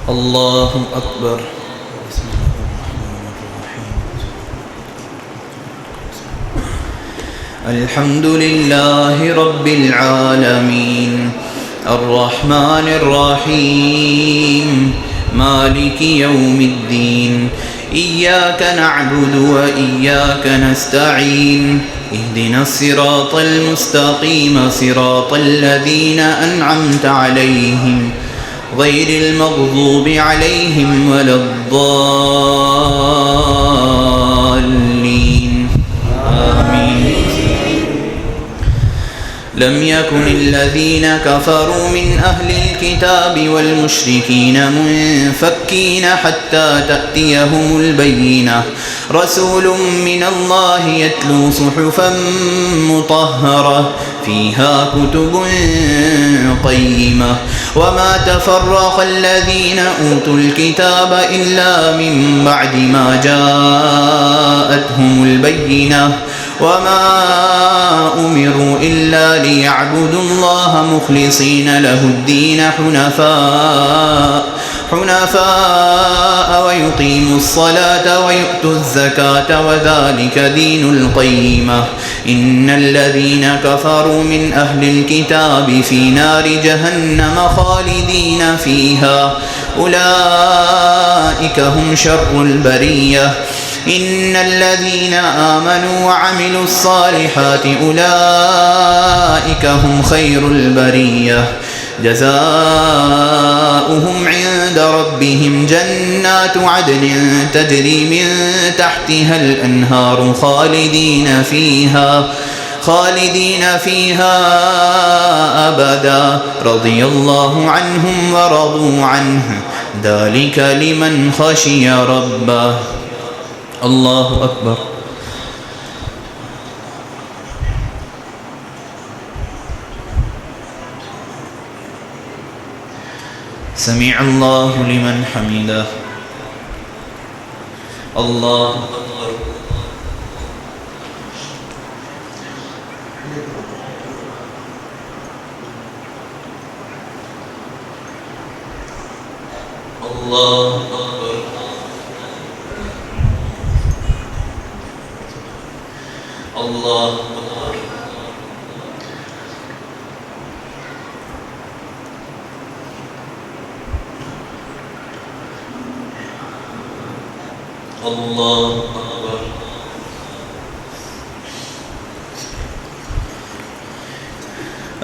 الله أكبر. الحمد لله رب العالمين الرحمن الرحيم مالك يوم الدين إياك نعبد وإياك نستعين اهدنا الصراط المستقيم صراط الذين أنعمت عليهم غير المغضوب عليهم ولا الضالين آمين. لم يكن الذين كفروا من أهل الكتاب والمشركين منفكين حتى تأتيهم البينة رسول من الله يتلو صحفا مطهرة فيها كتب قيمة وما تفرق الذين أوتوا الكتاب إلا من بعد ما جاءتهم البينة وما أمروا إلا ليعبدوا الله مخلصين له الدين حنفاء ويقيموا الصلاة ويؤتوا الزكاة وذلك دين القيمة إن الذين كفروا من أهل الكتاب في نار جهنم خالدين فيها أولئك هم شر البرية إن الذين آمنوا وعملوا الصالحات أولئك هم خير البرية جزاؤهم عند ربهم جنات عدن تجري من تحتها الأنهار خالدين فيها أبدا رضي الله عنهم ورضوا عنه ذلك لمن خشي ربه. الله أكبر. سمع الله لمن حمده. الله أكبر. الله أكبر. الله أكبر. الله أكبر.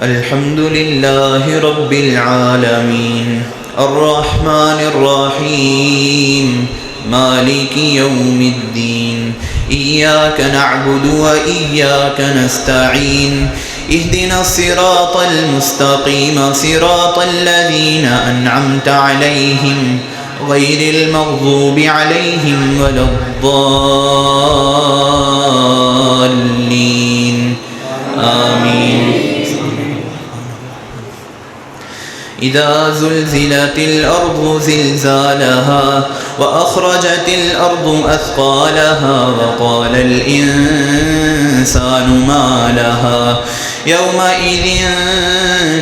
الحمد لله رب العالمين الرحمن الرحيم مالك يوم الدين إياك نعبد وإياك نستعين اهدنا الصراط المستقيم صراط الذين أنعمت عليهم غير المغضوب عليهم ولا الضالين آمين. إذا زلزلت الأرض زلزالها وأخرجت الأرض أثقالها وقال الإنسان ما لها يومئذ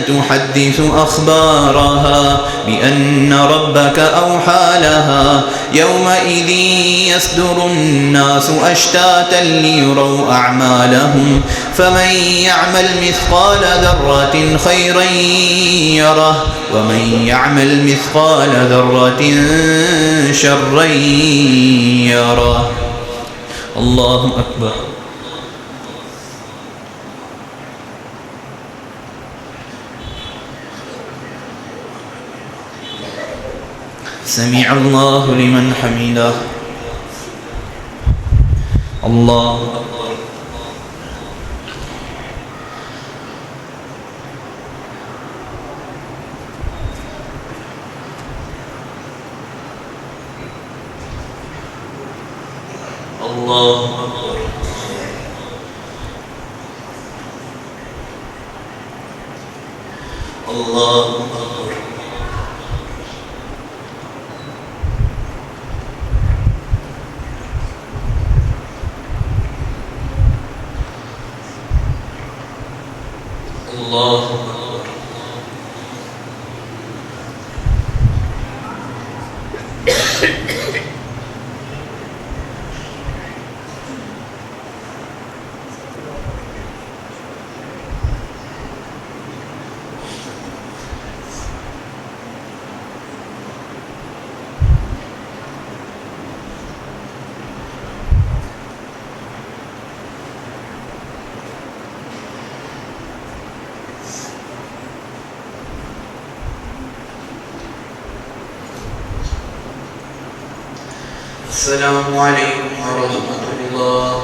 تحدث أخبارها بأن ربك أوحى لها يومئذ يصدر الناس أشتاتا ليروا أعمالهم فمن يعمل مثقال ذرة خيرا يره ومن يعمل مثقال ذرة شرا يره. الله أكبر. سمع الله لمن حمده. الله أكبر. الله أكبر. الله أكبر. الله أكبر. السلام عليكم ورحمة الله.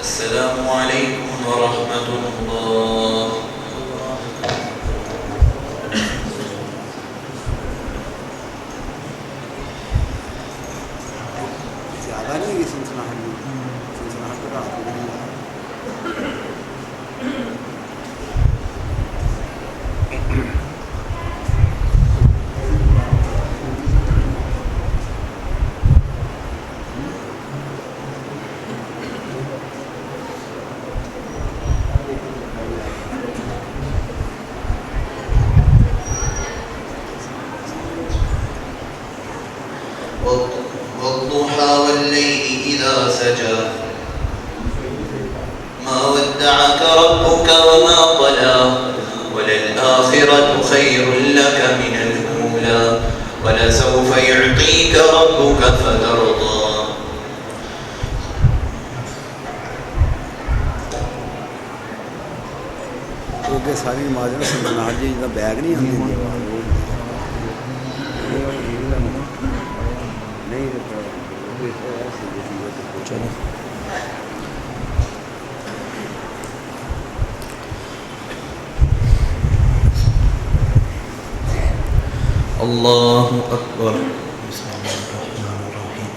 السلام عليكم ورحمة الله. والضحى والليل إذا سجى ما ودعك ربك وما قلى وللآخرة خير لك من الأولى ولسوف يعطيك ربك فترضى. सारी नमाज में समझना जी जिदा बैग नहीं आती नहीं चलो الله أكبر. بسم الله الرحمن الرحيم.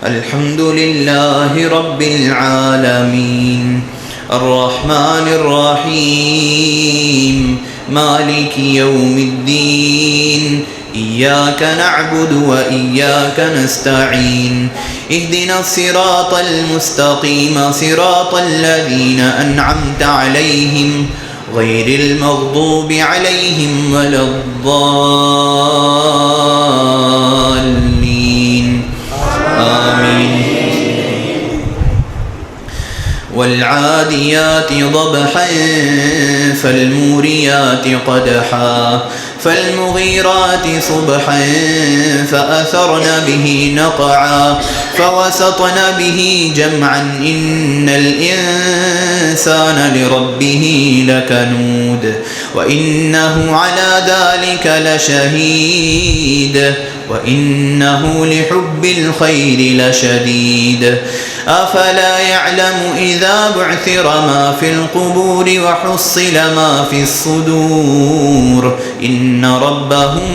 الحمد لله رب العالمين الرحمن الرحيم مالك يوم الدين إياك نعبد وإياك نستعين اهدنا الصراط المستقيم صراط الذين أنعمت عليهم غير المغضوب عليهم ولا الضالين آمين. والعاديات ضبحا فالموريات قدحا فالمغيرات صبحا فأثرن به نقعا فوسطن به جمعا إن الإنسان لربه لكنود وإنه على ذلك لشهيد وإنه لحب الخير لشديد أفلا يعلم إذا بعثر ما في القبور وحصل ما في الصدور إن ربهم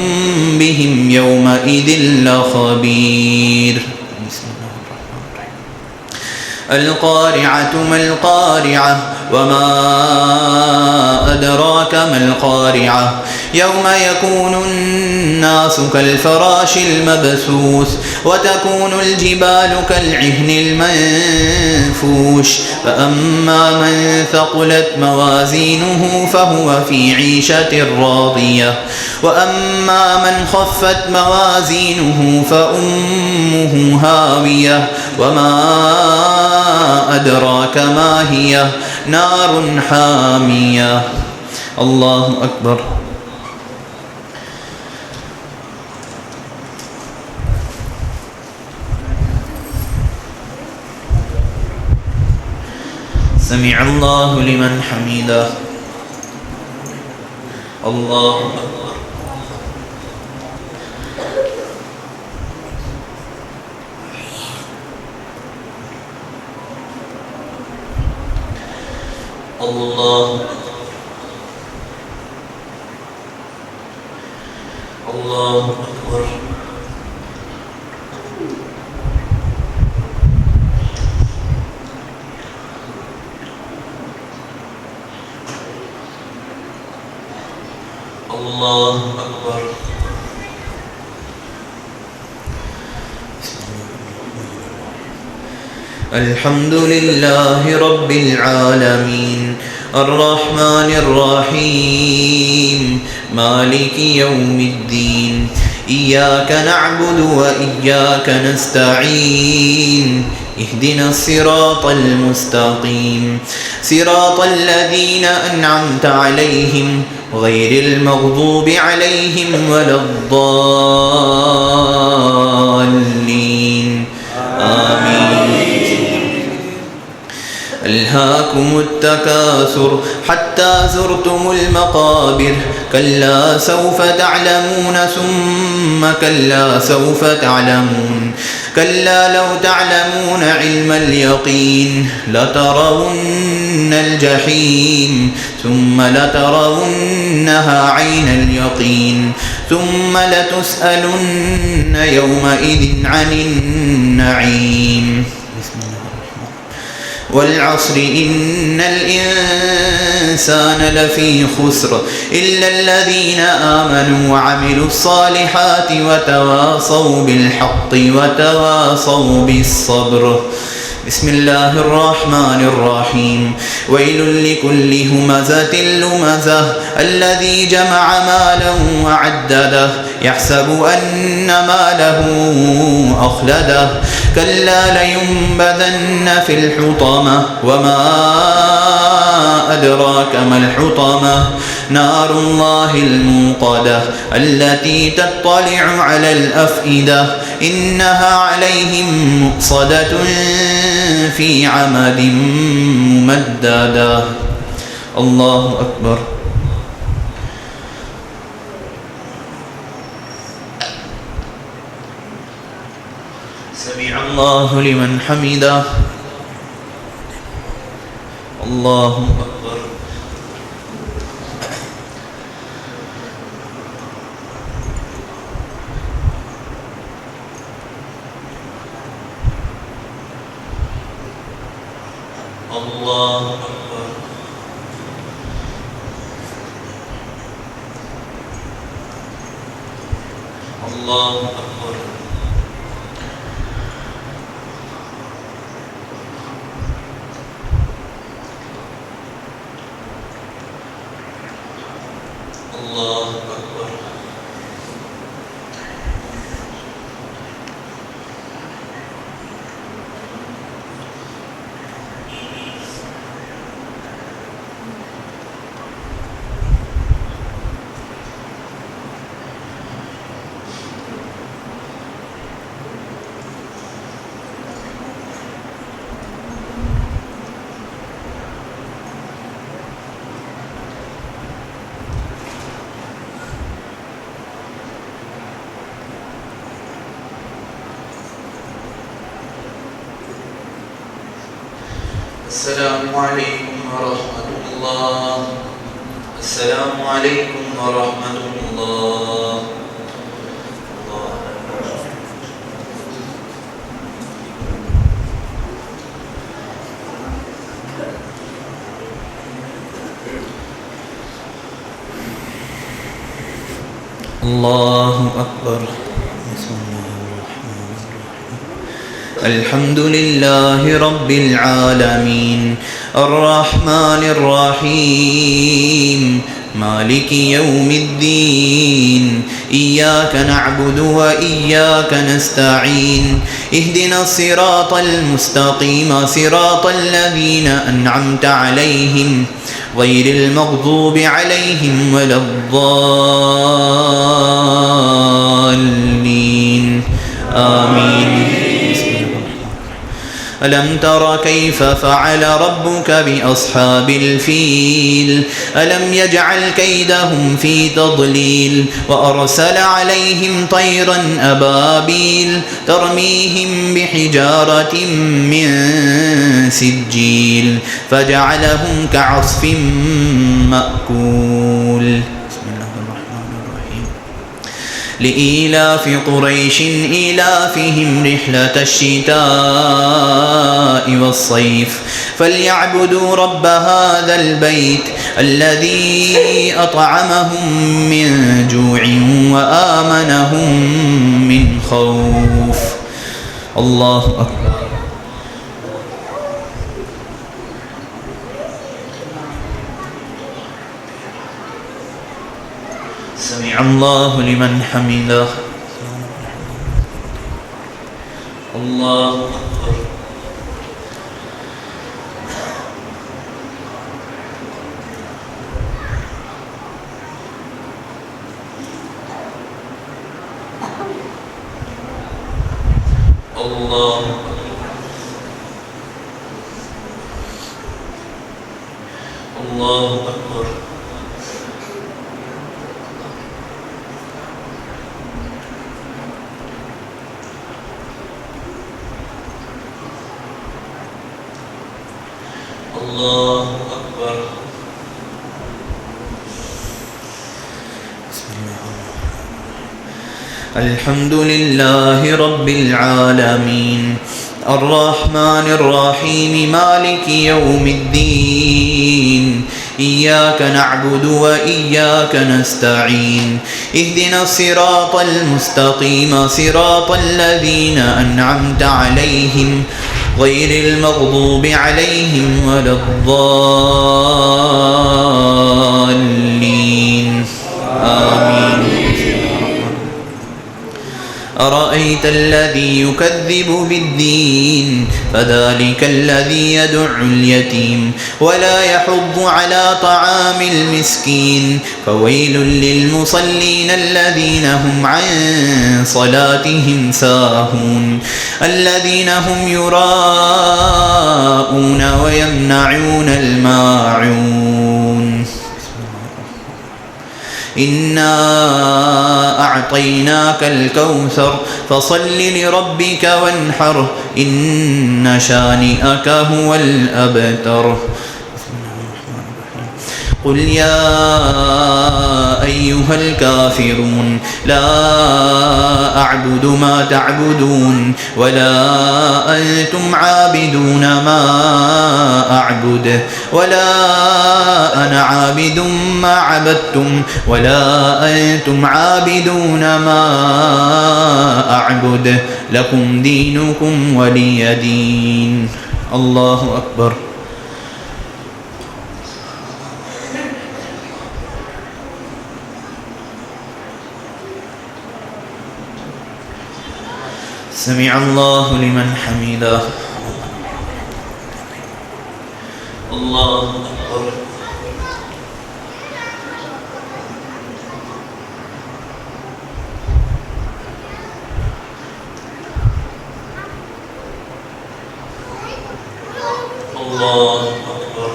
بهم يومئذ لخبير. القارعة ما القارعة وما أدراك ما القارعة يوم يكون الناس كالفراش المبثوث وتكون الجبال كالعهن المنفوش فأما من ثقلت موازينه فهو في عيشة راضية وأما من خفت موازينه فأمه هاوية وما أدراك ما هي نار حامية. الله أكبر. سمع الله لمن حمده. الله أكبر. الله الله أكبر. الله أكبر. الحمد لله رب العالمين الرحمن الرحيم مالك يوم الدين إياك نعبد وإياك نستعين اهدنا الصراط المستقيم صراط الذين أنعمت عليهم غير المغضوب عليهم ولا الضالين آمين. ألهاكم التكاثر حتى زرتم المقابر كلا سوف تعلمون ثم كلا سوف تعلمون كلا لو تعلمون علم اليقين لترون الجحيم ثم لترونها عين اليقين ثم لتسألن يومئذ عن النعيم. والعصر إن الإنسان لفي خسر إلا الذين آمنوا وعملوا الصالحات وتواصوا بالحق وتواصوا بالصبر. بسم الله الرحمن الرحيم. ويل لكل همزة لمزة الذي جمع مالا وعدده يحسب أن ماله أخلده كلا لينبذن في الحطمة وما أدراك ما الحطمة نار الله الموقدة التي تطلع على الأفئدة إنها عليهم مؤصدة في عمد ممددة. الله أكبر. سمع الله لمن حمده. الله أكبر. الله أكبر. الله أكبر. الله أكبر. السلام عليكم ورحمة الله. السلام عليكم ورحمة الله. الله أكبر. الحمد لله رب العالمين الرحمن الرحيم مالك يوم الدين إياك نعبد وإياك نستعين اهدنا الصراط المستقيم صراط الذين أنعمت عليهم غير المغضوب عليهم ولا الضالين آمين. ألم تر كيف فعل ربك بأصحاب الفيل ألم يجعل كيدهم في تضليل وأرسل عليهم طيرا أبابيل ترميهم بحجارة من سجيل فجعلهم كعصف مأكول. لإيلاف قريش إيلافهم رحلة الشتاء والصيف فليعبدوا رب هذا البيت الذي أطعمهم من جوع وآمنهم من خوف. الله أكبر. سمع الله لمن حمده. الله أكبر. الله الله أكبر. الله أكبر. الحمد لله رب العالمين الرحمن الرحيم مالك يوم الدين إياك نعبد وإياك نستعين اهدنا الصراط المستقيم صراط الذين أنعمت عليهم غير المغضوب عليهم ولا الضالين آمين. أرأيت الذي يكذب بالدين فذلك الذي يدع اليتيم ولا يحض على طعام المسكين فويل للمصلين الذين هم عن صلاتهم ساهون الذين هم يراءون ويمنعون الماعون. إنا أعطيناك الكوثر فصل لربك وانحر إن شانئك هو الأبتر. قل يا أيها الكافرون لا أعبد ما تعبدون ولا أنتم عابدون ما أعبد ولا أنا عابد ما عبدتم ولا أنتم عابدون ما أعبد لكم دينكم ولي دين. الله أكبر. سمع الله لمن حمده. الله أكبر. الله أكبر.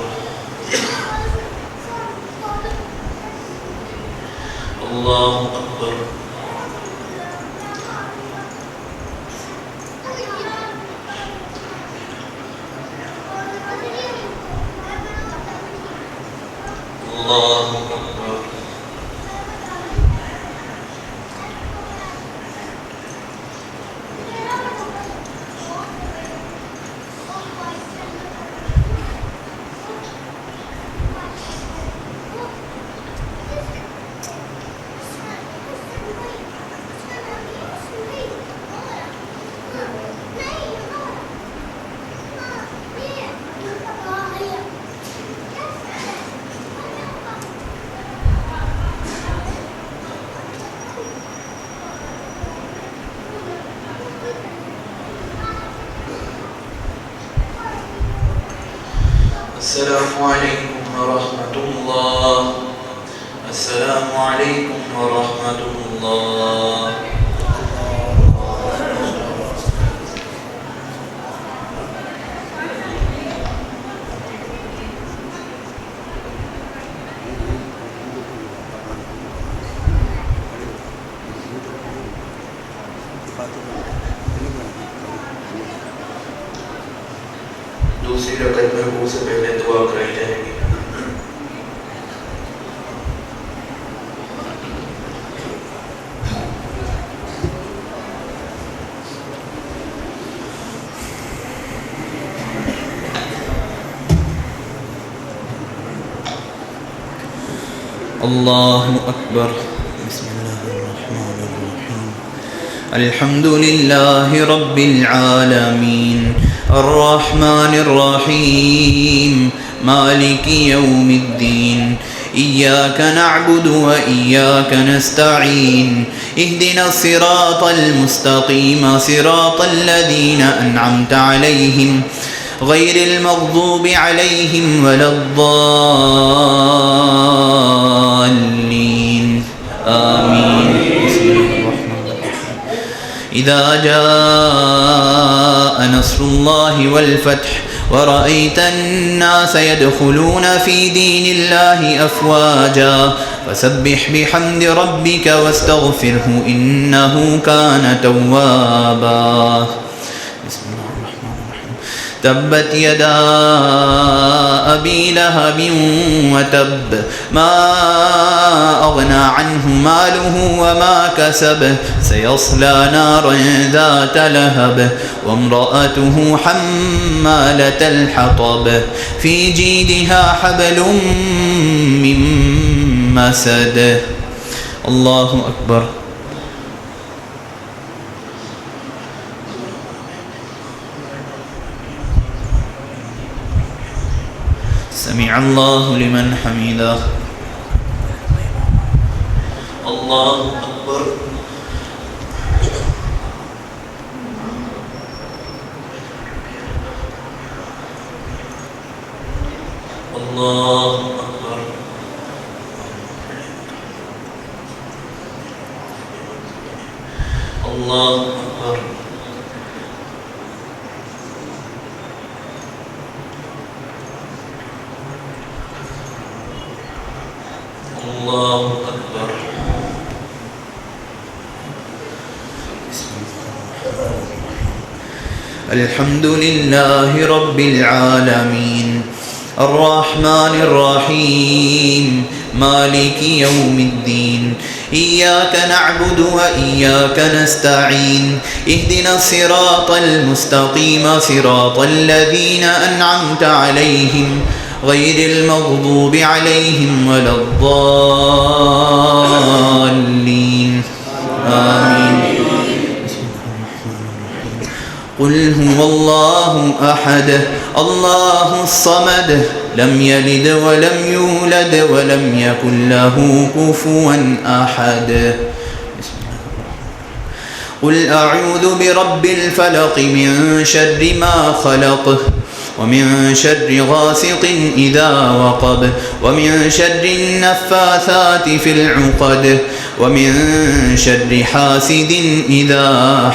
الله أكبر. الله أكبر. السلام عليكم ورحمة الله. السلام عليكم ورحمة الله. दूसरी रकत में वो से पहले दुआ कराई जाएगी. الله أكبر. بسم الله الرحمن الرحيم. الحمد لله رب العالمين الرحمن الرحيم مالك يوم الدين إياك نعبد وإياك نستعين اهدنا الصراط المستقيم صراط الذين أنعمت عليهم غير المغضوب عليهم ولا الضالين آمين. إذا جاء نصر الله والفتح ورأيت الناس يدخلون في دين الله أفواجا فسبح بحمد ربك واستغفره إنه كان توابا. بسم الله الرحمن الرحيم. تبت يدا أبي لهب وتب ما أغنى عنه ماله وما كسب سيصلى نارا ذات لهب وامرأته حمالة الحطب في جيدها حبل من مسد. الله أكبر. سمع الله لمن حمده. الله أكبر. الله أكبر. الله أكبر. الله أكبر. الحمد لله رب العالمين الرحمن الرحيم مالك يوم الدين إياك نعبد وإياك نستعين اهدنا الصراط المستقيم صراط الذين أنعمت عليهم غير المغضوب عليهم ولا الضالين آمين. قل هو الله أحد الله الصمد لم يلد ولم يولد ولم يكن له كفوا أحد. قل أعوذ برب الفلق من شر ما خلق ومن شر غاسق إذا وقب ومن شر النفاثات في العقد ومن شر حاسد إذا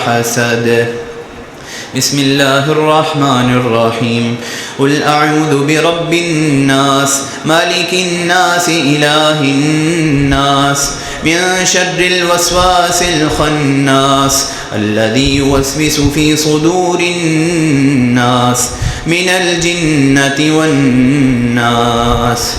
حسد. بسم الله الرحمن الرحيم. قل أعوذ برب الناس مالك الناس إله الناس من شر الوسواس الخناس الذي يوسوس في صدور الناس من الجنة والناس.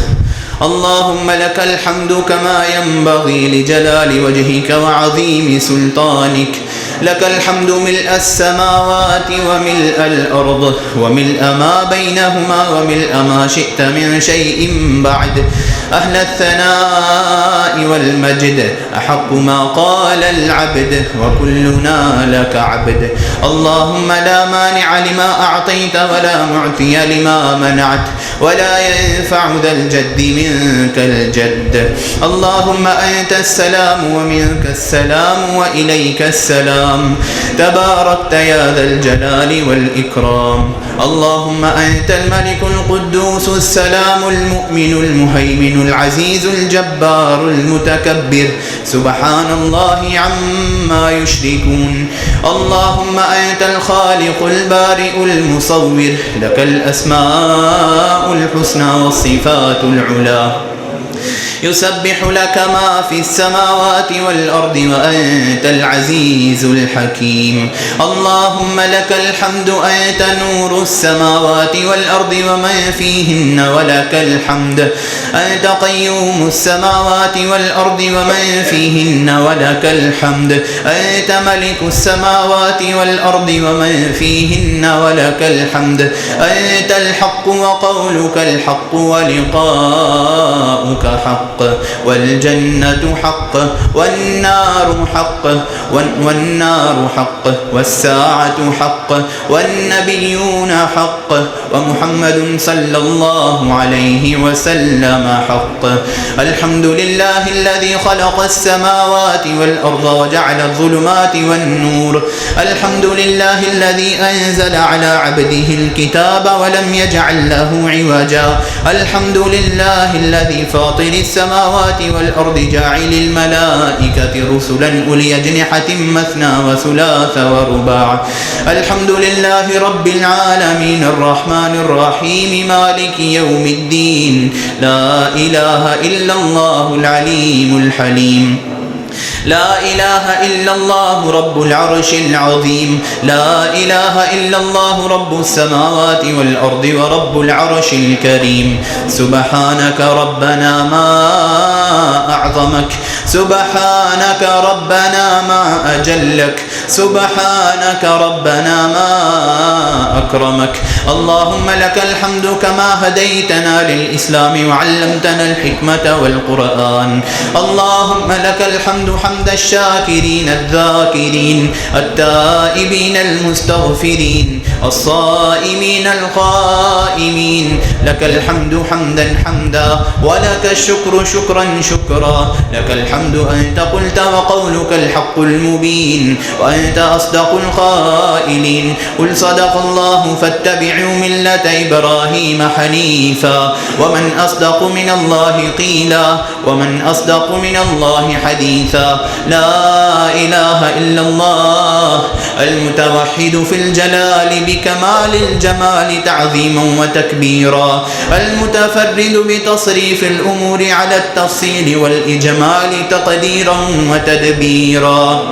اللهم لك الحمد كما ينبغي لجلال وجهك وعظيم سلطانك. لك الحمد ملء السماوات وملء الأرض وملء ما بينهما وملء ما شئت من شيء بعد. أهل الثناء والمجد أحق ما قال العبد وكلنا لك عبد. اللهم لا مانع لما أعطيت ولا معطي لما منعت ولا ينفع ذا الجد منك الجد. اللهم أنت السلام ومنك السلام وإليك السلام تباركت يا ذا الجلال والإكرام. اللهم أنت الملك القدوس السلام المؤمن المهيمن العزيز الجبار المتكبر سبحان الله عما يشركون. اللهم أنت الخالق البارئ المصور لك الأسماء الحسنى والصفات العلى يسبح لك ما في السماوات والأرض وأنت العزيز الحكيم. اللهم لك الحمد أنت نور السماوات والأرض ومن فيهن ولك الحمد أنت قيوم السماوات والأرض ومن فيهن ولك الحمد أنت ملك السماوات والأرض ومن فيهن ولك الحمد أنت الحق وقولك الحق ولقاؤك حق حق والجنة حق والنار حق والساعة حق والنبيون حق ومحمد صلى الله عليه وسلم حق. الحمد لله الذي خلق السماوات والأرض وجعل الظلمات والنور. الحمد لله الذي أنزل على عبده الكتاب ولم يجعل له عوجا. الحمد لله الذي فاطر السماوات والأرض جاعل الملائكة رسلا أولي أجنحة مثنى وثلاث ورباع. الحمد لله رب العالمين الرحمن الرحيم مالك يوم الدين. لا إله إلا الله العليم الحليم. لا إله إلا الله رب العرش العظيم. لا إله إلا الله رب السماوات والأرض ورب العرش الكريم. سبحانك ربنا ما أعظمك. سبحانك ربنا ما أجلك. سبحانك ربنا ما أكرمك. اللهم لك الحمد كما هديتنا للإسلام وعلمتنا الحكمة والقرآن. اللهم لك الحمد حمد الشاكرين الذاكرين التائبين المستغفرين الصائمين القائمين. لك الحمد حمدا حمدا ولك الشكر شكرا شكرا. لك الحمد أنت قلت وقولك الحق المبين وأنت أصدق القائلين. قل صدق الله فاتبعوا ملة إبراهيم حنيفا ومن أصدق من الله قيلا ومن أصدق من الله حديثا. لا إله إلا الله المتوحد في الجلال بكمال الجمال تعظيما وتكبيرا. المتفرد بتصريف الأمور على التفصيل والإجمال تقديرا وتدبيرا.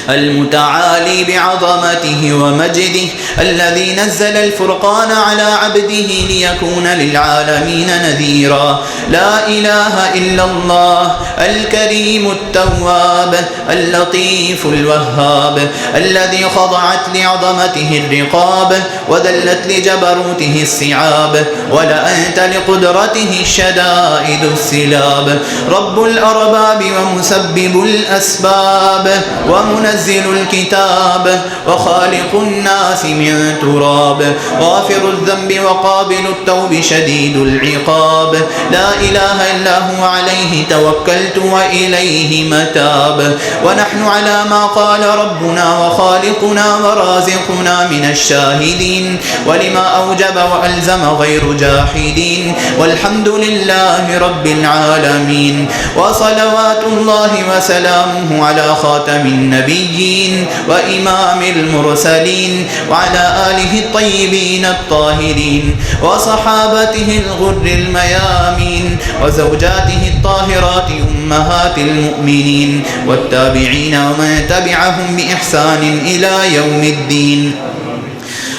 المتعالي بعظمته ومجده الذي نزل الفرقان على عبده ليكون للعالمين نذيرا. لا إله إلا الله الكريم التواب اللطيف الوهاب الذي خضعت لعظمته الرقاب وذلت لجبروته الصعاب ولأنت لقدرته الشدائد السلاب. رب الأرباب ومسبب الأسباب ومنزل الكتاب وخالق الناس من تراب غافر الذنب وقابل التوب شديد العقاب. لا إله إلا هو عليه توكلت وإليه متاب. ونحن على ما قال ربنا وخالقنا ورازقنا من الشاهدين ولما أوجب وألزم غير جاحدين. والحمد لله رب العالمين وصلوات الله وسلامه على خاتم النبيين وإمام المرسلين وعلى آله الطيبين الطاهرين وصحابته الغر الميامين وزوجاته الطاهرات أمهات المؤمنين والتابعين ومن تبعهم بإحسان إلى يوم الدين.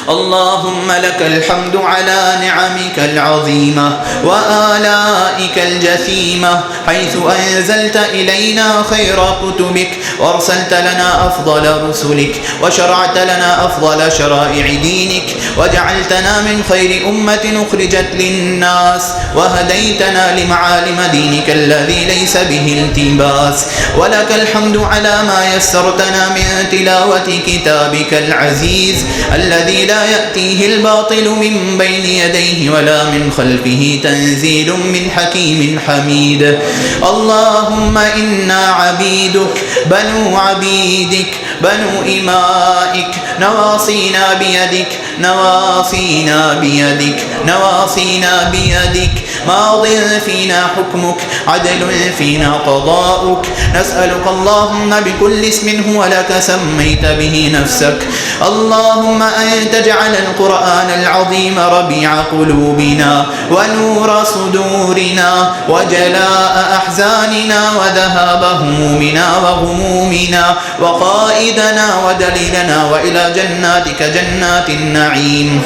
اللهم لك الحمد على نعمك العظيمة وآلائك الجسيمة حيث أنزلت إلينا خير كتبك وأرسلت لنا أفضل رسلك وشرعت لنا أفضل شرائع دينك وجعلتنا من خير أمة أخرجت للناس وهديتنا لمعالم دينك الذي ليس به التباس. ولك الحمد على ما يسرتنا من تلاوة كتابك العزيز الذي لا يأتيه الباطل من بين يديه ولا من خلفه تنزيل من حكيم حميد. اللهم إنا عبيدك بنو عبيدك بنو إمائك نواصينا بيدك نواصينا بيدك نواصينا بيدك ماض فينا حكمك عدل فينا قضاؤك. نسألك اللهم بكل اسم هو لك سميت به نفسك اللهم أن تجعل القرآن العظيم ربيع قلوبنا ونور صدورنا وجلاء أحزاننا وذهاب همومنا وغمومنا وقائدنا ودليلنا وإلى جناتك جنات النعيم.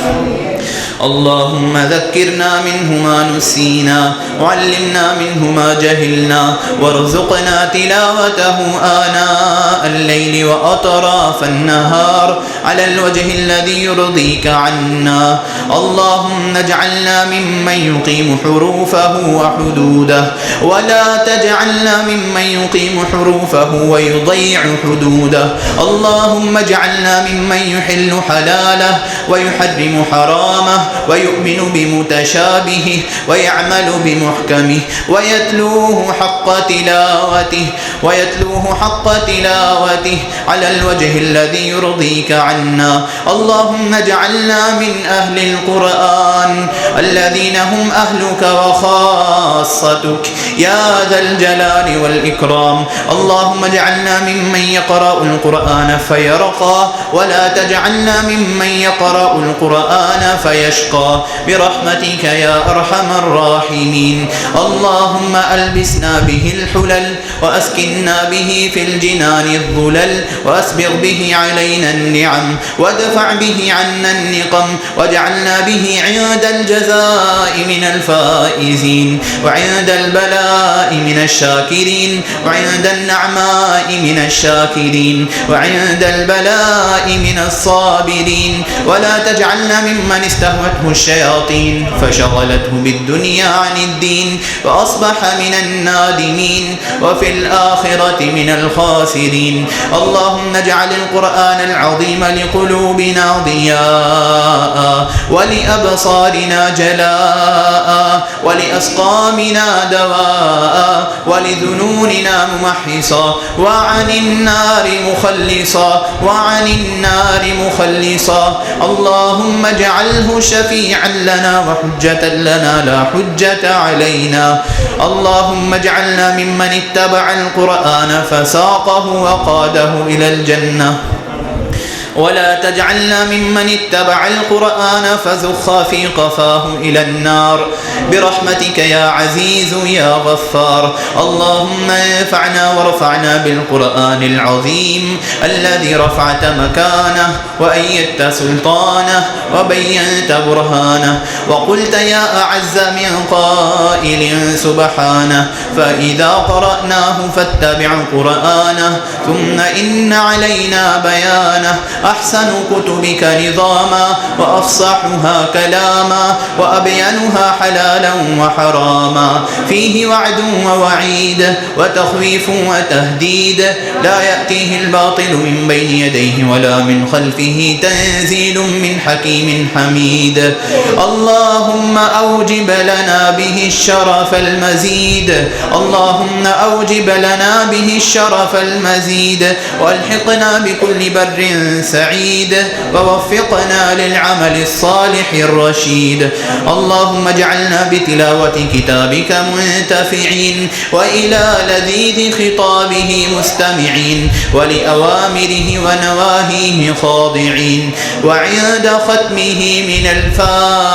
اللهم ذكرنا منه ما نسينا وعلمنا منه ما جهلنا وارزقنا تلاوته آناء الليل وأطراف النهار على الوجه الذي يرضيك عنا. اللهم اجعلنا ممن يقيم حروفه وحدوده ولا تجعلنا ممن يقيم حروفه ويضيع حدوده. اللهم اجعلنا ممن يحل حلاله ويحرم حرامه ويؤمن بمتشابهه ويعمل بمحكمه ويتلوه حق تلاوته على الوجه الذي يرضيك عنا. اللهم اجعلنا من أهل القرآن الذين هم أهلك وخاصتك يا ذا الجلال والإكرام. اللهم اجعلنا ممن يقرأ القرآن فيرقى ولا تجعلنا ممن يقرأ القرآن فيشقى برحمتك يا أرحم الراحمين. اللهم ألبسنا به الحلل وأسكننا به في الجنان الظلل وأسبغ به علينا النعم وادفع به عنا النقم واجعلنا به عند الجزاء من الفائزين وعند البلاء من الشاكرين وعند النعماء من الشاكرين وعند البلاء من الصابرين. ولا تجعلنا ممن استهوته الشياطين فشغلته بالدنيا عن الدين فأصبح من النادمين وفي الآخرة من الخاسرين. اللهم اجعل القرآن العظيم لقلوبنا ضياء ولأبصارنا جلاء ولأسقامنا دواء ولذنوننا ممحصا وعن النار مخلصا. اللهم اجعله شفيعا لنا وحجة لنا لا حجة علينا. اللهم اجعلنا ممن اتبع القرآن فساقه وقاده إلى الجنة ولا تجعلنا ممن اتبع القرآن فزخ في قفاه إلى النار برحمتك يا عزيز يا غفار. اللهم انفعنا وارفعنا بالقرآن العظيم الذي رفعت مكانه وأيدت سلطانه وبينت برهانه وقلت يا أعز من قائل سبحانه فإذا قرأناه فاتبع قرآنه ثم إن علينا بيانه. أحسن كتبك نظاما وأفصحها كلاما وأبينها حلالا وحراما فيه وعد ووعيد وتخويف وتهديد لا يأتيه الباطل من بين يديه ولا من خلفه تنزيل من حكيم حميد. اللهم أوجب لنا به الشرف المزيد. اللهم أوجب لنا به الشرف المزيد والحقنا بكل بر سعيد ووفقنا للعمل الصالح الرشيد. اللهم اجعلنا بتلاوة كتابك منتفعين وإلى لذيذ خطابه مستمعين ولأوامره ونواهيه خاضعين وعند ختمه من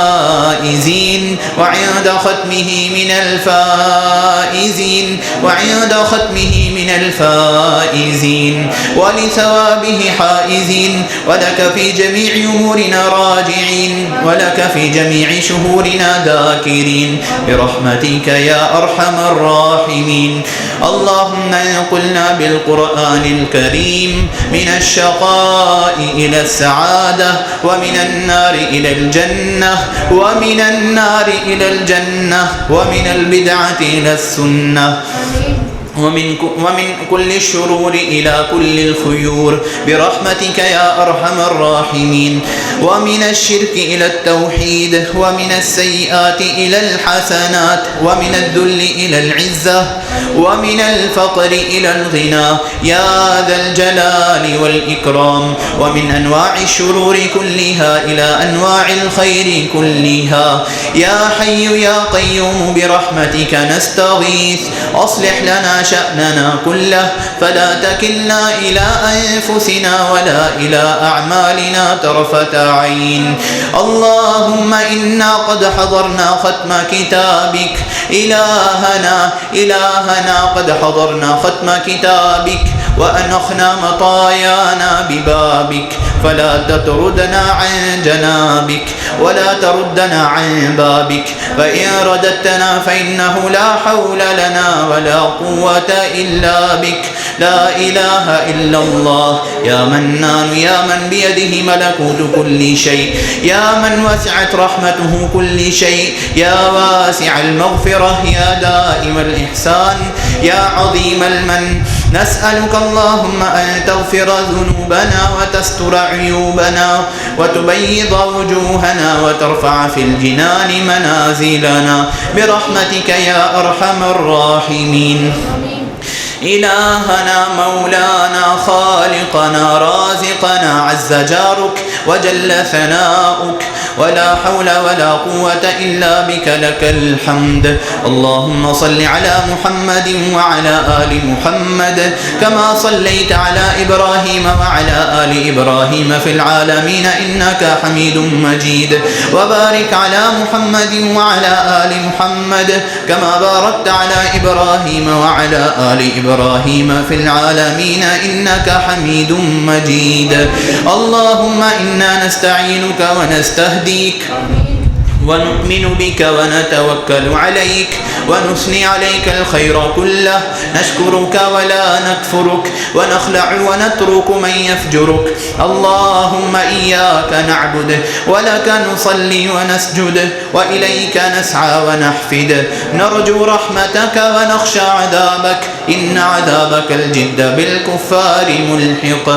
الفائزين وعند ختمه من الفائزين وعند ختمه من الفائزين ولثوابه حائزين ولك في جميع أمورنا راجعين ولك في جميع شهورنا ذاكرين برحمتك يا أرحم الراحمين. اللهم انقلنا بالقرآن الكريم من الشقاء إلى السعادة ومن النار إلى الجنة ومن النار إلى الجنة ومن البدعة إلى السنة ومن كل الشرور إلى كل الخيور برحمتك يا أرحم الراحمين. ومن الشرك إلى التوحيد ومن السيئات إلى الحسنات ومن الذل إلى العزة ومن الفقر إلى الغنى يا ذا الجلال والإكرام. ومن أنواع الشرور كلها إلى أنواع الخير كلها يا حي يا قيوم برحمتك نستغيث. أصلح لنا شأننا كله فلا تكلنا إلى أنفسنا ولا إلى أعمالنا طرفة عين. اللهم إنا قد حضرنا ختم كتابك إلهنا قد حضرنا ختم كتابك وأنخنا مطايانا ببابك فلا تطردنا عن جنابك ولا تردنا عن بابك، فإن رددتنا فإنه لا حول لنا ولا قوة إلا بك. لا إله إلا الله يا منان يا من بيده ملكوت كل شيء، يا من وسعت رحمته كل شيء، يا واسع المغفرة، يا دائم الإحسان، يا عظيم المن. نسألك اللهم أن تغفر ذنوبنا وتستر عيوبنا وتبيض وجوهنا وترفع في الجنان منازلنا برحمتك يا أرحم الراحمين. إلهنا مولانا خالقنا رازقنا عز جارك وجل ثناؤك، ولا حول ولا قوة إلا بك، لك الحمد. اللهم صل على محمد وعلى آل محمد كما صليت على إبراهيم وعلى آل إبراهيم في العالمين إنك حميد مجيد، وبارك على محمد وعلى آل محمد كما باركت على إبراهيم وعلى آل إبراهيم في العالمين إنك حميد مجيد. اللهم إنا نستعينك ونستهديك ونؤمن بك ونتوكل عليك ونثني عليك الخير كله، نشكرك ولا نكفرك ونخلع ونترك من يفجرك. اللهم إياك نعبد ولك نصلي ونسجد وإليك نسعى ونحفد، نرجو رحمتك ونخشى عذابك، إن عذابك الجد بالكفار ملحق.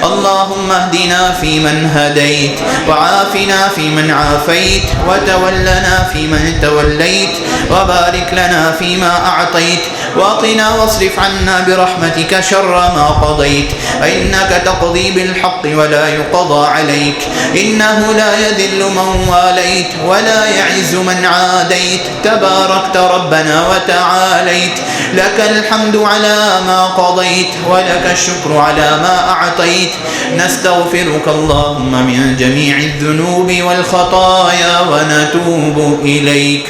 اللهم اهدنا فيمن هديت وعافنا فيمن عافيت وتولنا فيمن توليت وبارك لنا فيما أعطيت وقنا واصرف عنا برحمتك شر ما قضيت، فإنك تقضي بالحق ولا يقضى عليك، إنه لا يذل من واليت ولا يعز من عاديت، تباركت ربنا وتعاليت، لك الحمد على ما قضيت ولك الشكر على ما أعطيت. نستغفرك اللهم من جميع الذنوب والخطايا ونتوب إليك.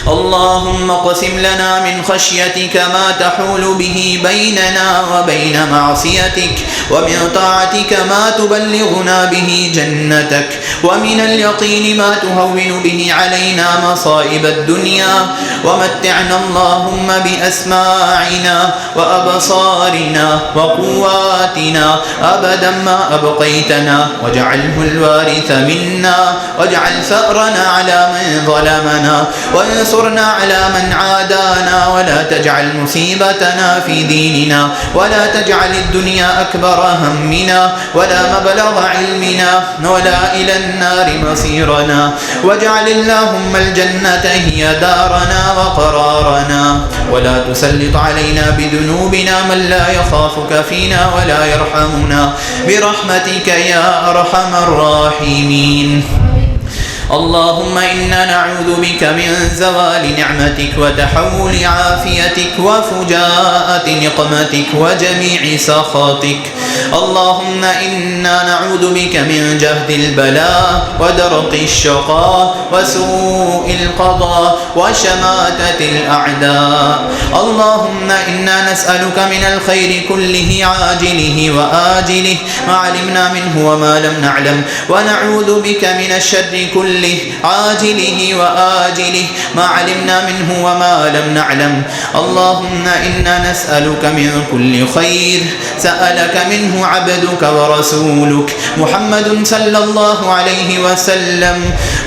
اللهم اقسم لنا من خشيتك ما تحول به بيننا وبين معصيتك، ومن طاعتك ما تبلغنا به جنتك، ومن اليقين ما تهون به علينا مصائب الدنيا، ومتعنا اللهم بأسماعنا وأبصارنا وقواتنا أبدا ما أبقيتنا، واجعله الوارث منا، واجعل ثأرنا على من ظلمنا، وانصرنا على من عادانا، ولا تجعل مصيبتنا في ديننا، ولا تجعل الدنيا أكبر همنا ولا مبلغ علمنا ولا إلى النار مصيرنا، واجعل اللهم الجنة هي دارنا وقرارنا، ولا تسلط علينا بذنوبنا من لا يخافك فينا ولا يرحمنا برحمتك يا أرحم الراحمين. اللهم إنا نعوذ بك من زوال نعمتك وتحول عافيتك وفجاءة نقمتك وجميع سخطك. اللهم إنا نعوذ بك من جهد البلاء ودرق الشقاء وسوء القضاء وشماتة الأعداء. اللهم إنا نسألك من الخير كله عاجله وآجله ما علمنا منه وما لم نعلم، ونعوذ بك من الشر كله عاجله وآجله ما علمنا منه وما لم نعلم. اللهم إنا نسألك من كل خير سألك منه عبدك ورسولك محمد صلى الله عليه وسلم،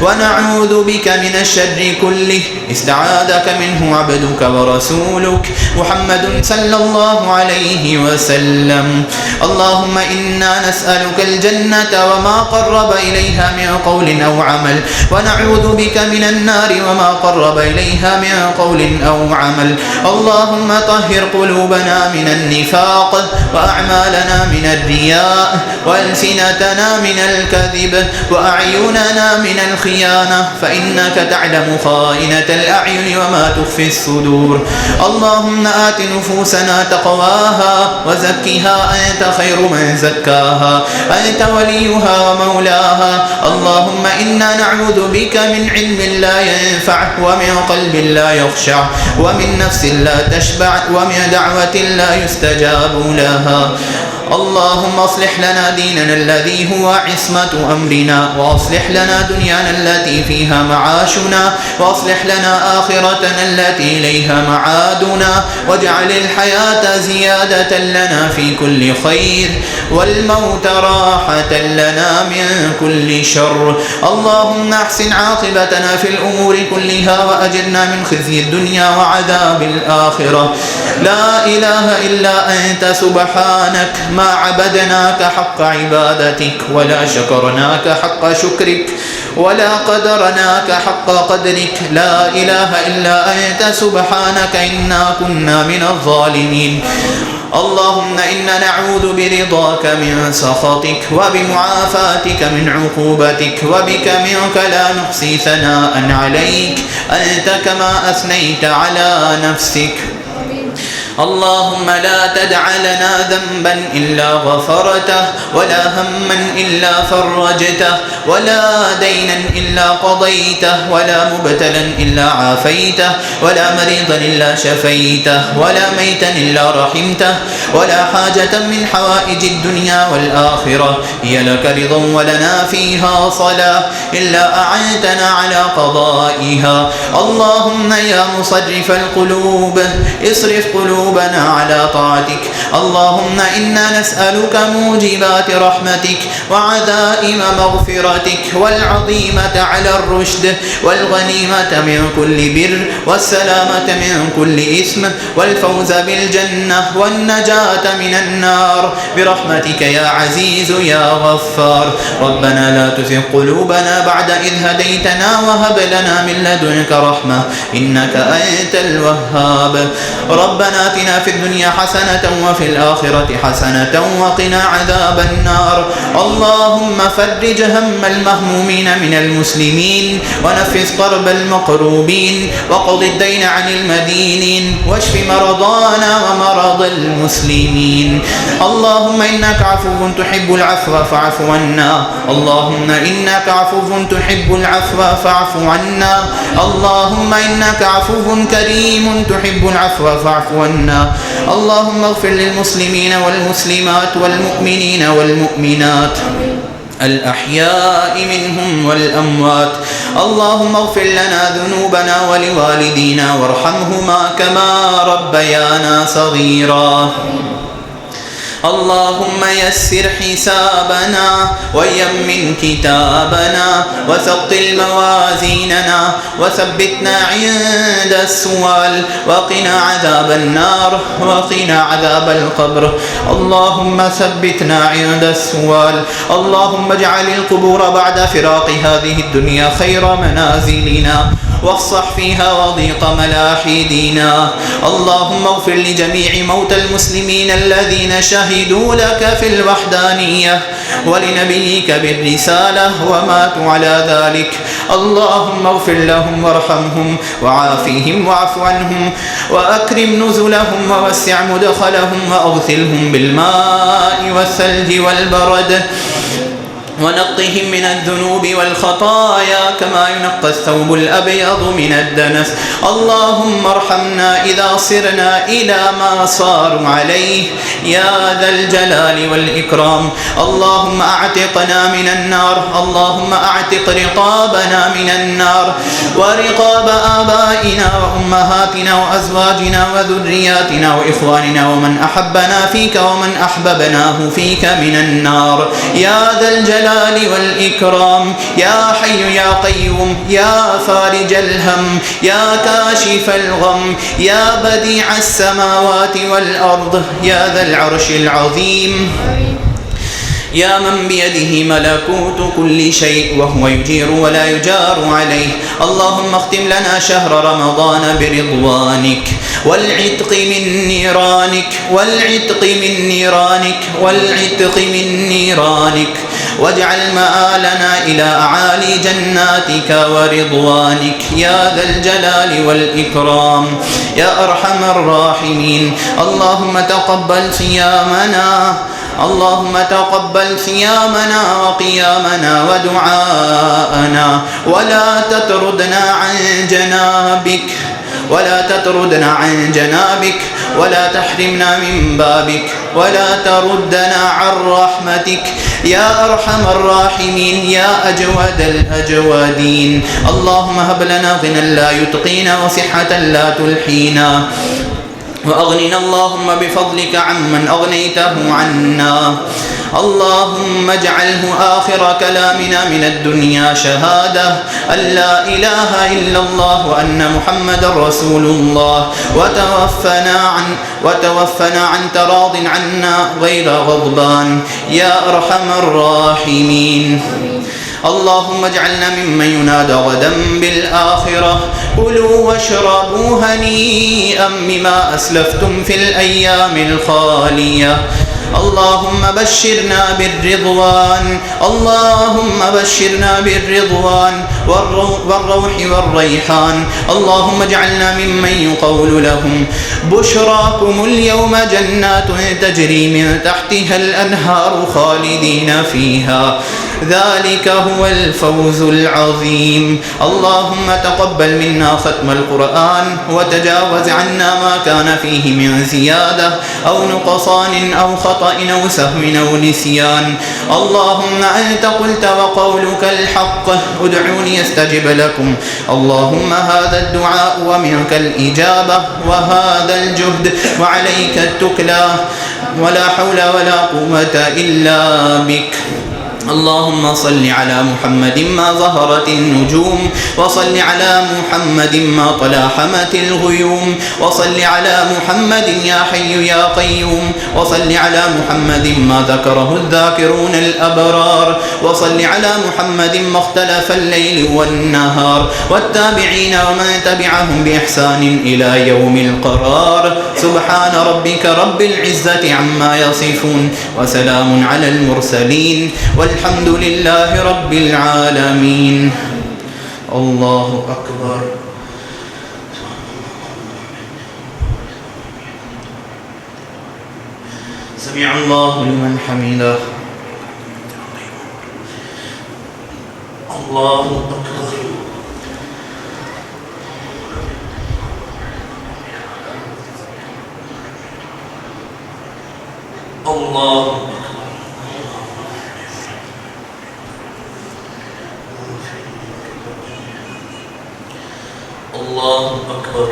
ونعوذ بك من الشر كله استعاذك منه عبدك ورسولك محمد صلى الله عليه وسلم. اللهم إنا نسألك الجنة وما قرب إليها من قول أو عمل، ونعوذ بك من النار وما قرب إليها من قول أو عمل. اللهم طهر قلوبنا من النفاق، وأعمالنا من الرياء، وألسنتنا من الكذب، وأعيننا من الخيانة، فإنك تعلم خائنة الأعين وما تخفي الصدور. اللهم آت نفوسنا تقواها وزكها أنت خير من زكاها، أنت وليها ومولاها. اللهم إنا نعوذ بك من علم لا ينفع، ومن قلب لا يخشع، ومن نفس لا تشبع، ومن دعوة لا يستجاب لها. اللهم اصلح لنا ديننا الذي هو عصمة أمرنا، وأصلح لنا دنيانا التي فيها معاشنا، وأصلح لنا آخرتنا التي إليها معادنا، واجعل الحياة زيادة لنا في كل خير، والموت راحة لنا من كل شر. اللهم احسن عاقبتنا في الأمور كلها، وأجرنا من خزي الدنيا وعذاب الآخرة. لا إله إلا أنت سبحانك، ما عبدناك حق عبادتك، ولا شكرناك حق شكرك، ولا قدرناك حق قدرك. لا إله إلا أنت سبحانك إنا كنا من الظالمين. اللهم إنا نعوذ برضاك من سخطك، وبمعافاتك من عقوبتك، وبك منك لا نحصي ثناء عليك، أنت كما أثنيت على نفسك. اللهم لا تدع لنا ذنبا إلا غفرته، ولا هما إلا فرجته، ولا دينا إلا قضيته، ولا مبتلا إلا عافيته، ولا مريضا إلا شفيته، ولا ميتا إلا رحمته، ولا حاجة من حوائج الدنيا والآخرة هي لك رضا ولنا فيها صلاة إلا أعنتنا على قضائها. اللهم يا مصرف القلوب اصرف قلوبنا على طاعتك. اللهم إنا نسألك موجبات رحمتك، وعزائم مغفرتك، والعظيمة على الرشد، والغنيمة من كل بر، والسلامة من كل إثم، والفوز بالجنة، والنجاة من النار، برحمتك يا عزيز يا غفار. ربنا لا تزغ قلوبنا بعد إذ هديتنا، وهب لنا من لدنك رحمة إنك أنت الوهاب. ربنا آتنا في الدنيا حسنة وفي الآخرة حسنة وقنا عذاب النار. اللهم فرج هم المهمومين من المسلمين، ونفس كرب المكروبين، وقض الدين عن المدينين، واشف مرضانا ومرضى المسلمين. اللهم إنك عفو تحب العفو فاعف عنا. اللهم إنك عفو تحب العفو فاعف عنا. اللهم إنك عفو كريم تحب العفو فاعف عنا. اللهم اغفر للمسلمين والمسلمات والمؤمنين والمؤمنات الأحياء منهم والأموات. اللهم اغفر لنا ذنوبنا ولوالدينا وارحمهما كما ربيانا صغيرا. اللهم يسر حسابنا، ويمن كتابنا، وثقل موازيننا، وثبتنا عند السؤال، وقنا عذاب النار، وقنا عذاب القبر. اللهم ثبتنا عند السؤال. اللهم اجعل القبور بعد فراق هذه الدنيا خير منازلنا، وافصح فيها وضيق ملاحدنا. اللهم اغفر لجميع موتى المسلمين الذين شهدوا لك في الوحدانية ولنبيك بالرسالة وماتوا على ذلك. اللهم اغفر لهم وارحمهم وعافهم واعف عنهم، وأكرم نزلهم ووسع مدخلهم، وأغسلهم بالماء والثلج والبرد، ونقهم من الذنوب والخطايا كما ينقى الثوب الأبيض من الدنس. اللهم ارحمنا إذا صرنا إلى ما صاروا عليه يا ذا الجلال والإكرام. اللهم أعتقنا من النار. اللهم أعتق رقابنا من النار، ورقاب آبائنا وأمهاتنا وأزواجنا وذرياتنا وإخواننا ومن أحبنا فيك ومن أحببناه فيك من النار يا ذا الجلال والإكرام. يا حي يا قيوم، يا فارج الهم، يا كاشف الغم، يا بديع السماوات والأرض، يا ذا العرش العظيم، يا من بيده ملكوت كل شيء وهو يجير ولا يجار عليه. اللهم اختم لنا شهر رمضان برضوانك، والعتق من نيرانك، والعتق من نيرانك، والعتق من نيرانك، واجعل مآلنا إلى أعالي جناتك ورضوانك يا ذا الجلال والإكرام يا أرحم الراحمين. اللهم تقبل صيامنا، اللهم تقبل صيامنا وقيامنا ودعاءنا، ولا تطردنا عن جنابك، ولا تطردنا عن جنابك، ولا تحرمنا من بابك ولا تردنا عن رحمتك يا أرحم الراحمين يا أجود الأجودين. اللهم هب لنا غنى لا يطغينا وصحة لا تلحينا، وأغننا اللهم بفضلك عمن أغنيته عنا. اللهم اجعله آخر كلامنا من الدنيا شهادة أن لا إله إلا الله وأن محمد رسول الله، وتوفنا عن تراض عنا غير غضبان يا أرحم الراحمين. اللهم اجعلنا ممن ينادى غدا بالآخرة كلوا واشربوا هنيئا بما أسلفتم في الأيام الخالية. اللهم بشرنا بالرضوان، اللهم بشرنا بالرضوان والروح والريحان. اللهم اجعلنا ممن يقول لهم بشراكم اليوم جنات تجري من تحتها الأنهار خالدين فيها، ذلك هو الفوز العظيم. اللهم تقبل منا ختم القرآن وتجاوز عنا ما كان فيه من زيادة أو نقصان أو خطأ أو سهو أو نسيان. اللهم أنت قلت وقولك الحق ادعوني استجب لكم. اللهم هذا الدعاء ومنك الإجابة وهذا الجهد وعليك التكلى، ولا حول ولا قوة إلا بك. اللهم صل على محمد ما ظهرت النجوم، وصل على محمد ما تلاحمت الغيوم، وصل على محمد يا حي يا قيوم، وصل على محمد ما ذكره الذاكرون الأبرار، وصل على محمد ما اختلف الليل والنهار، والتابعين ومن تبعهم بإحسان إلى يوم القرار. سبحان ربك رب العزة عما يصفون، وسلام على المرسلين، والحمد لله رب العالمين. الله أكبر. سمع الله لمن حمده. الله أكبر. الله أكبر. الله أكبر.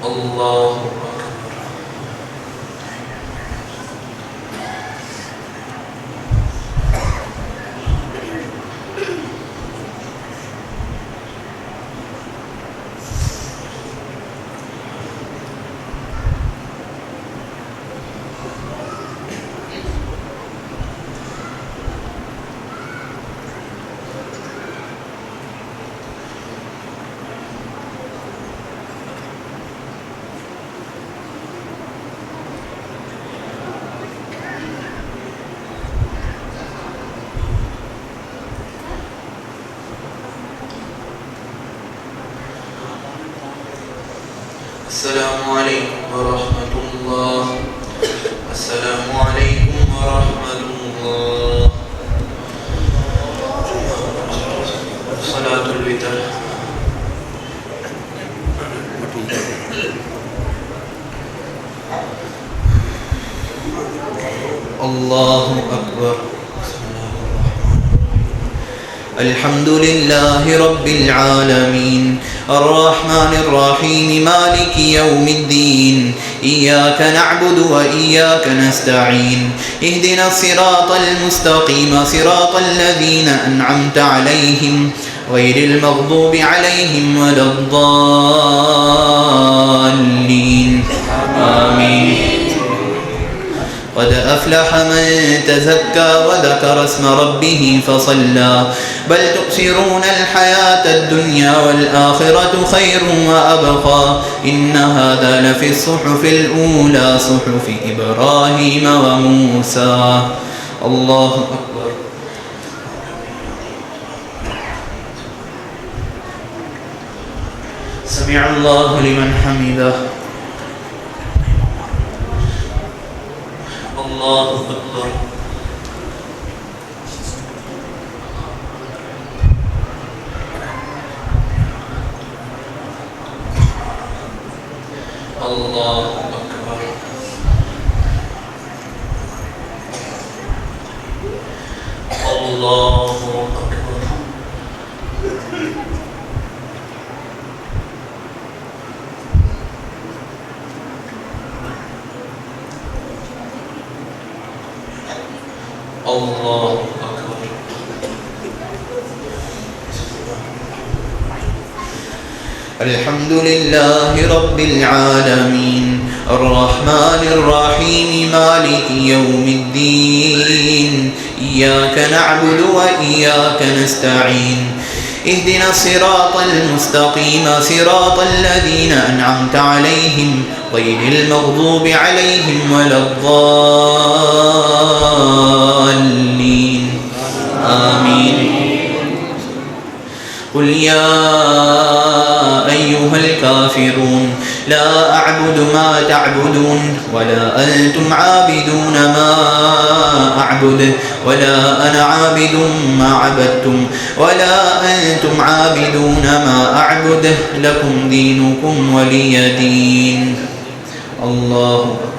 الله أكبر. السلام عليكم ورحمة الله. السلام عليكم ورحمة الله. صلاة الوتر. الله أكبر. الحمد لله رب العالمين الرحمن الرحيم مالك يوم الدين إياك نعبد وإياك نستعين اهدنا الصراط المستقيم صراط الذين أنعمت عليهم غير المغضوب عليهم ولا الضالين آمين. قد أفلح من تزكى وذكر اسم ربه فصلى بل تؤثرون الحياة الدنيا والآخرة خير وأبقى إن هذا لفي الصحف الأولى صحف إبراهيم وموسى. الله أكبر. سمع الله لمن حمده. الله أكبر. الله أكبر. الله أكبر. الله أكبر. الحمد لله رب العالمين الرحمن الرحيم مالك يوم الدين إياك نعبد وإياك نستعين اهدنا الصراط المستقيم صراط الذين أنعمت عليهم غير المغضوب عليهم ولا الضالين آمين. قل يا أيها الكافرون لا أعبد ما تعبدون ولا أنتم عابدون ما أعبد ولا أنا عابد ما عبدتم ولا أنتم عابدون ما أعبد لكم دينكم ولي دين. الله أكبر.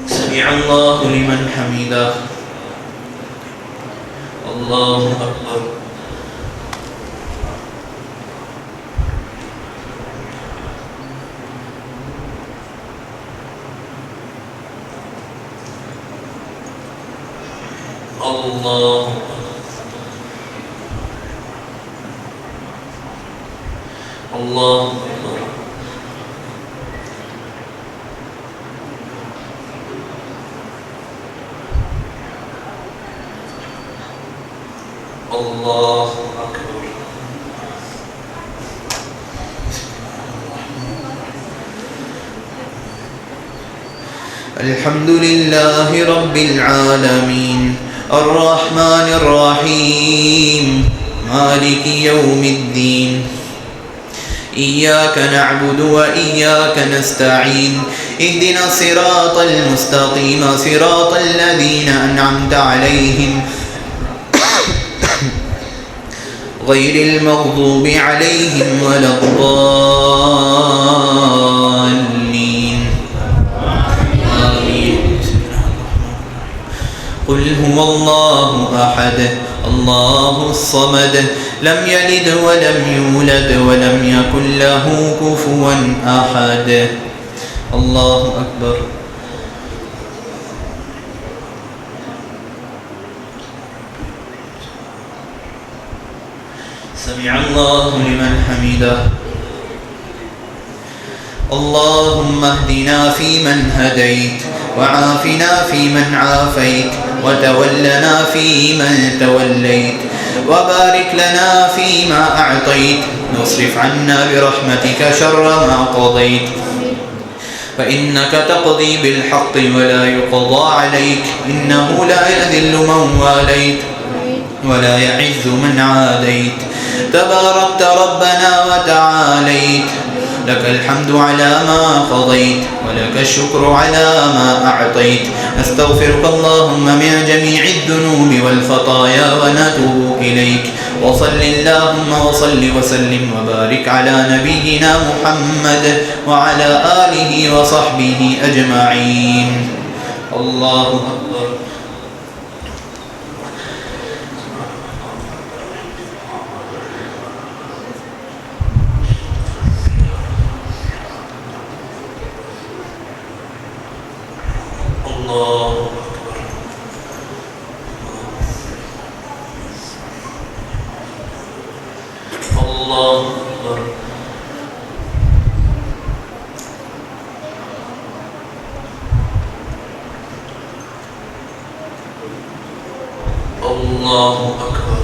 سمع الله لمن حمده. الله أكبر. الله الله الله أكبر. الحمد لله رب العالمين الرحمن الرحيم مالك يوم الدين إياك نعبد وإياك نستعين اهدنا الصراط المستقيم صراط الذين أنعمت عليهم غير المغضوب عليهم ولا الضالين آمين. قل هو الله أحد الله الصمد لم يلد ولم يولد ولم يكن له كفوا أحد. الله أكبر. سمع الله لمن حمده. اللهم اهدنا فيمن هديت وعافنا فيمن عافيت وتولنا فيمن توليت وبارك لنا فيما أعطيت واصرف عنا برحمتك شر ما قضيت فإنك تقضي بالحق ولا يقضى عليك إنه لا يذل من واليت ولا يعز من عاديت تباركت ربنا وتعاليت لك الحمد على ما قضيت ولك الشكر على ما أعطيت نستغفرك اللهم من جميع الذنوب والخطايا ونتوب إليك وصل اللهم وصل وسلم وبارك على نبينا محمد وعلى آله وصحبه أجمعين. الله أكبر. الله أكبر. الله أكبر. الله أكبر.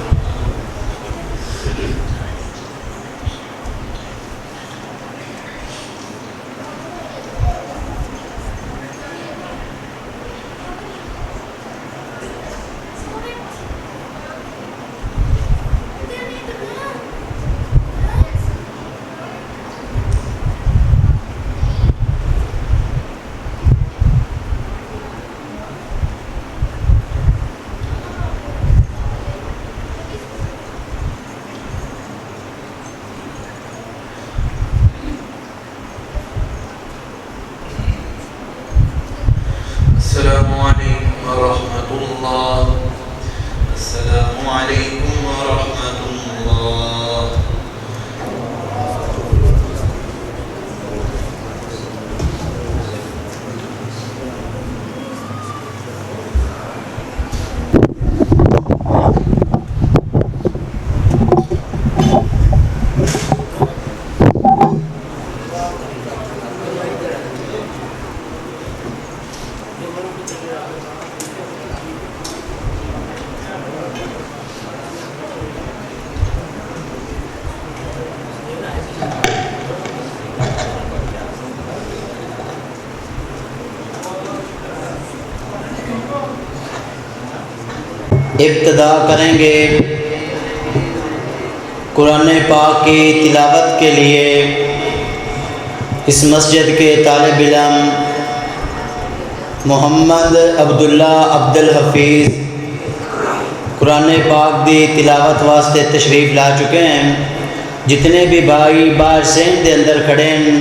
इब्तदा करेंगे कुरान पाक की तिलावत के लिए इस मस्जिद के तालिब इल्म मोहम्मद अब्दुल्ला अब्दुल हफीज़ कुरान पाक की तिलावत वास्ते तशरीफ़ ला चुके हैं। जितने भी भाई बाहर सेंध के अंदर खड़े हैं